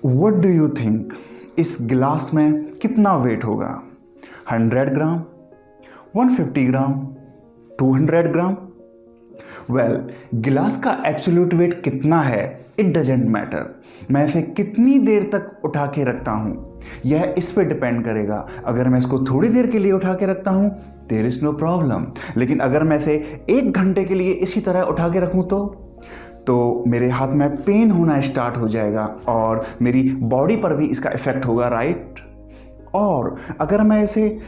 What do you think, इस गिलास में कितना वेट होगा? 100 ग्राम, 150 ग्राम, 200 ग्राम? वेल, गिलास का एब्सोल्यूट वेट कितना है इट डजेंट मैटर। मैं इसे कितनी देर तक उठा के रखता हूँ यह इस पे डिपेंड करेगा। अगर मैं इसको थोड़ी देर के लिए उठा के रखता हूँ देयर इज नो प्रॉब्लम, लेकिन अगर मैं इसे 1 घंटे के लिए इसी तरह उठा के रखूँ तो मेरे हाथ में पेन होना स्टार्ट हो जाएगा और मेरी बॉडी पर भी इसका इफेक्ट होगा, राइट? और अगर मैं इसे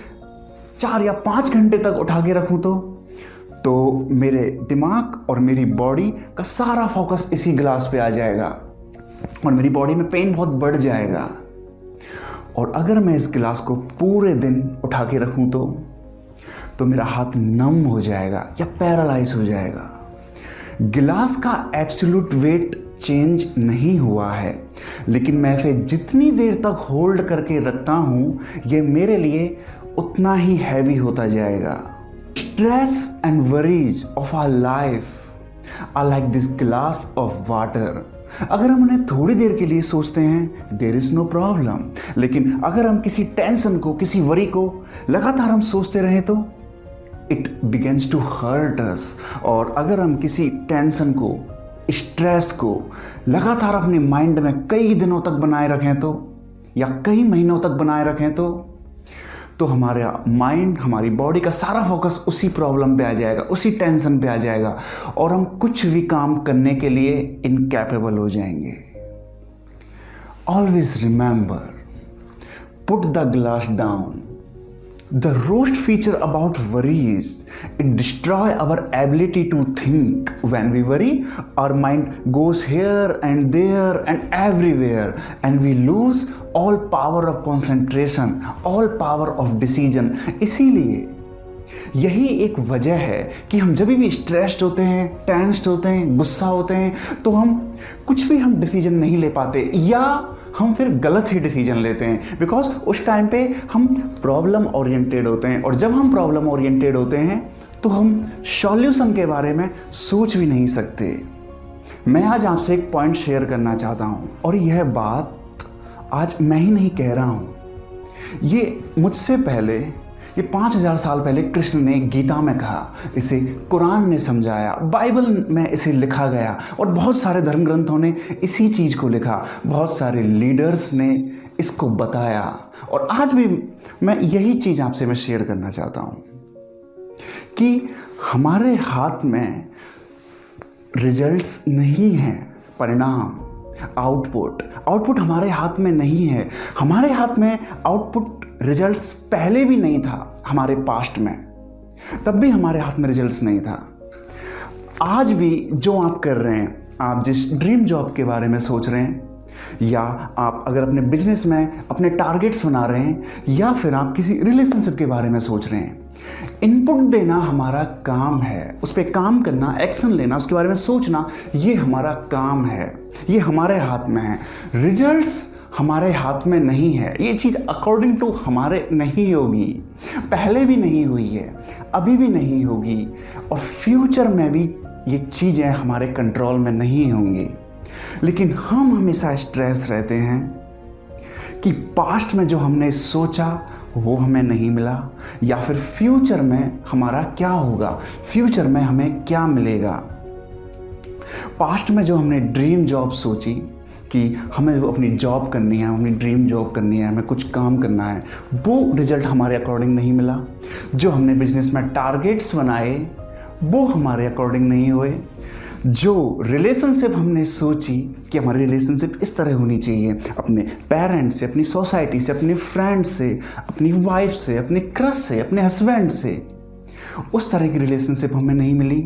4 या 5 घंटे तक उठा के रखूं तो मेरे दिमाग और मेरी बॉडी का सारा फोकस इसी गिलास पे आ जाएगा और मेरी बॉडी में पेन बहुत बढ़ जाएगा। और अगर मैं इस गिलास को पूरे दिन उठा के रखूं तो मेरा हाथ नम हो जाएगा या पैरालाइज हो जाएगा। गिलास का एब्सोल्यूट वेट चेंज नहीं हुआ है, लेकिन मैं इसे जितनी देर तक होल्ड करके रखता हूँ ये मेरे लिए उतना ही हैवी होता जाएगा। Stress and worries of our life are like this glass of water. अगर हम उन्हें थोड़ी देर के लिए सोचते हैं देयर इज नो प्रॉब्लम, लेकिन अगर हम किसी टेंशन को, किसी वरी को लगातार हम सोचते रहें तो it begins to hurt us. और अगर हम किसी टेंशन को, स्ट्रेस को लगातार अपने माइंड में कई दिनों तक बनाए रखें या कई महीनों तक बनाए रखें तो हमारा माइंड, हमारी बॉडी का सारा फोकस उसी प्रॉब्लम पे आ जाएगा, उसी टेंशन पे आ जाएगा और हम कुछ भी काम करने के लिए इनकैपेबल हो जाएंगे। Always remember, put the glass down. The worst feature about worry is it destroys our ability to think. When we worry, our mind goes here and there and everywhere, and we lose all power of concentration, all power of decision. इसीलिए यही एक वजह है कि हम जब भी stressed होते हैं, टेंस्ड होते हैं, गुस्सा होते हैं तो हम कुछ भी डिसीजन नहीं ले पाते या हम फिर गलत ही डिसीजन लेते हैं, बिकॉज उस टाइम पे हम प्रॉब्लम ओरिएंटेड होते हैं और जब हम प्रॉब्लम ओरिएंटेड होते हैं तो हम सॉल्यूशन के बारे में सोच भी नहीं सकते। मैं आज आपसे एक पॉइंट शेयर करना चाहता हूँ और यह बात आज मैं ही नहीं कह रहा हूँ, ये मुझसे पहले, ये 5000 साल पहले कृष्ण ने गीता में कहा, इसे कुरान ने समझाया, बाइबल में इसे लिखा गया और बहुत सारे धर्म ग्रंथों ने इसी चीज़ को लिखा, बहुत सारे लीडर्स ने इसको बताया और आज भी मैं यही चीज़ आपसे मैं शेयर करना चाहता हूँ कि हमारे हाथ में रिजल्ट्स नहीं हैं, परिणाम, आउटपुट हमारे हाथ में नहीं है। हमारे हाथ में आउटपुट, रिजल्ट्स पहले भी नहीं था हमारे पास्ट में, तब भी हमारे हाथ में रिजल्ट्स नहीं था। आज भी जो आप कर रहे हैं, आप जिस ड्रीम जॉब के बारे में सोच रहे हैं या आप अगर अपने बिजनेस में अपने टारगेट्स बना रहे हैं या फिर आप किसी रिलेशनशिप के बारे में सोच रहे हैं, इनपुट देना हमारा काम है, उस पर काम करना, एक्शन लेना, उसके बारे में सोचना, ये हमारा काम है, ये हमारे हाथ में है। रिजल्ट्स हमारे हाथ में नहीं है, ये चीज़ अकॉर्डिंग टू हमारे नहीं होगी, पहले भी नहीं हुई है, अभी भी नहीं होगी और फ्यूचर में भी ये चीज़ें हमारे कंट्रोल में नहीं होंगी। लेकिन हम हमेशा स्ट्रेस रहते हैं कि पास्ट में जो हमने सोचा वो हमें नहीं मिला या फिर फ्यूचर में हमारा क्या होगा, फ्यूचर में हमें क्या मिलेगा। पास्ट में जो हमने ड्रीम जॉब सोची कि हमें अपनी जॉब करनी है, अपनी ड्रीम जॉब करनी है, हमें कुछ काम करना है, वो रिजल्ट हमारे अकॉर्डिंग नहीं मिला। जो हमने बिजनेस में टारगेट्स बनाए वो हमारे अकॉर्डिंग नहीं हुए। जो रिलेशनशिप हमने सोची कि हमारी रिलेशनशिप इस तरह होनी चाहिए, अपने पेरेंट्स से, अपनी सोसाइटी से, अपने फ्रेंड्स से, अपनी वाइफ से, अपने क्रश से, अपने हस्बैंड से, उस तरह की रिलेशनशिप हमें नहीं मिली,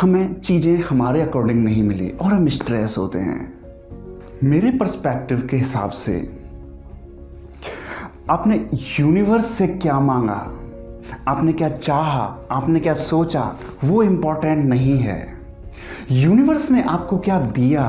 हमें चीज़ें हमारे अकॉर्डिंग नहीं मिली और हम स्ट्रेस होते हैं। मेरे पर्सपेक्टिव के हिसाब से आपने यूनिवर्स से क्या मांगा, आपने क्या चाहा, आपने क्या सोचा, वो इम्पोर्टेंट नहीं है। यूनिवर्स ने आपको क्या दिया,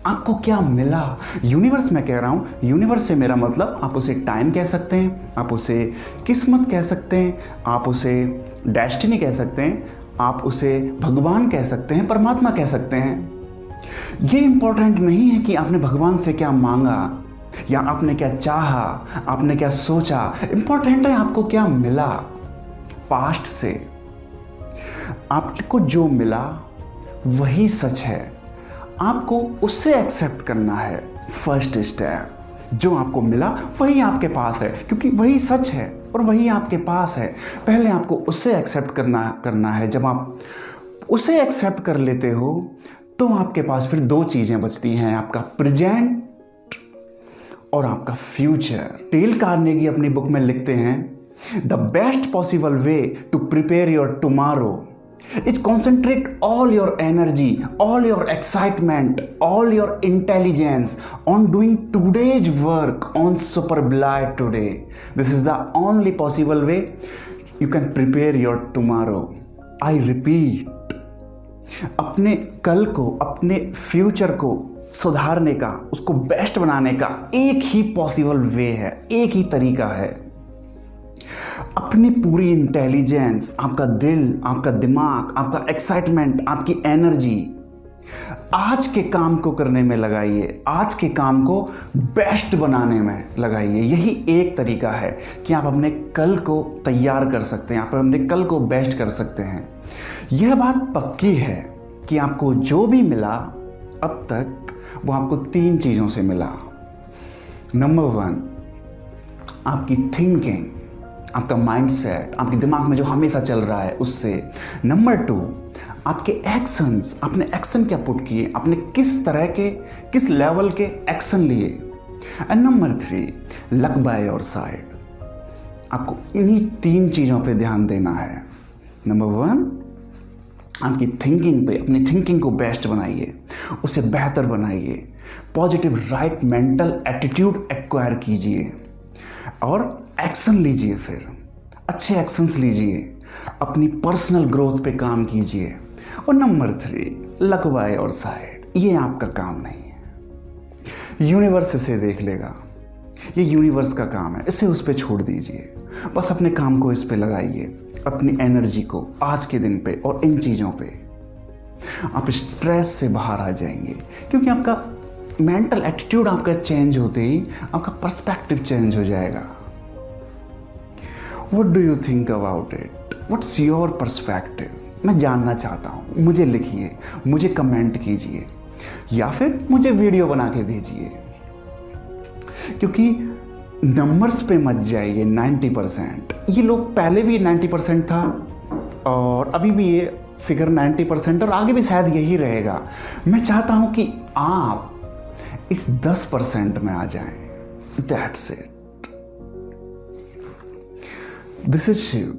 आपको क्या मिला। यूनिवर्स मैं कह रहा हूँ, यूनिवर्स से मेरा मतलब आप उसे टाइम कह सकते हैं, आप उसे किस्मत कह सकते हैं, आप उसे डेस्टिनी कह सकते हैं, आप उसे भगवान कह सकते हैं, परमात्मा कह सकते हैं। ये इंपॉर्टेंट नहीं है कि आपने भगवान से क्या मांगा या आपने क्या चाहा, आपने क्या सोचा। इंपॉर्टेंट है आपको क्या मिला पास्ट से। आपको जो मिला वही सच है, आपको उससे एक्सेप्ट करना है। फर्स्ट स्टेप, जो आपको मिला वही आपके पास है, क्योंकि वही सच है और वही आपके पास है। पहले आपको उससे एक्सेप्ट करना है। जब आप उसे एक्सेप्ट कर लेते हो तो आपके पास फिर दो चीज़ें बचती हैं, आपका प्रेजेंट और आपका फ्यूचर। डेल कार्नेगी अपनी बुक में लिखते हैं, the best possible way to prepare your tomorrow is concentrate all your energy, all your excitement, all your intelligence on doing today's work on superblight today. This is the only possible way you can prepare your tomorrow. I repeat, अपने कल को, अपने future को सुधारने का, उसको best बनाने का एक ही पॉसिबल वे है, एक ही तरीका है। अपनी पूरी इंटेलिजेंस, आपका दिल, आपका दिमाग, आपका एक्साइटमेंट, आपकी एनर्जी आज के काम को करने में लगाइए, आज के काम को बेस्ट बनाने में लगाइए। यही एक तरीका है कि आप अपने कल को तैयार कर सकते हैं, आप अपने कल को बेस्ट कर सकते हैं। यह बात पक्की है कि आपको जो भी मिला अब तक, वो आपको 3 चीज़ों से मिला। नंबर 1, आपकी थिंकिंग, आपका माइंडसेट, आपके दिमाग में जो हमेशा चल रहा है उससे। नंबर 2, आपके एक्शंस, आपने एक्शन क्या पुट किए, आपने किस तरह के, किस लेवल के एक्शन लिए। And number 3, luck by your side. आपको इन्हीं 3 चीज़ों पे ध्यान देना है। नंबर 1, आपकी थिंकिंग पे, अपनी थिंकिंग को बेस्ट बनाइए, उसे बेहतर बनाइए, positive right mental attitude acquire कीजिए और एक्शन लीजिए। फिर अच्छे एक्शंस लीजिए, अपनी पर्सनल ग्रोथ पे काम कीजिए। और number 3, luck by your side. ये आपका काम नहीं है, यूनिवर्स इसे देख लेगा, ये यूनिवर्स का काम है, इसे उस पे छोड़ दीजिए। बस अपने काम को इस पे लगाइए, अपनी एनर्जी को आज के दिन पे और इन चीज़ों पे। आप स्ट्रेस से बाहर आ जाएंगे, क्योंकि आपका मेंटल एटीट्यूड आपका चेंज होते ही आपका पर्सपेक्टिव चेंज हो जाएगा। What do you think about it? What's your perspective? मैं जानना चाहता हूँ, मुझे लिखिए, मुझे कमेंट कीजिए या फिर मुझे वीडियो बना के भेजिए। क्योंकि नंबर्स पे मत जाइए। 90%, ये लोग पहले भी 90% था और अभी भी ये फिगर 90% और आगे भी शायद यही रहेगा। मैं चाहता हूँ कि आप इस 10% में आ जाएं। That's it. This is Shiv.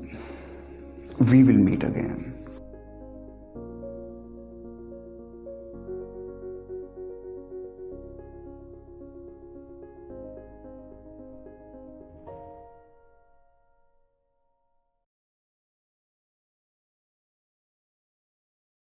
We will meet again.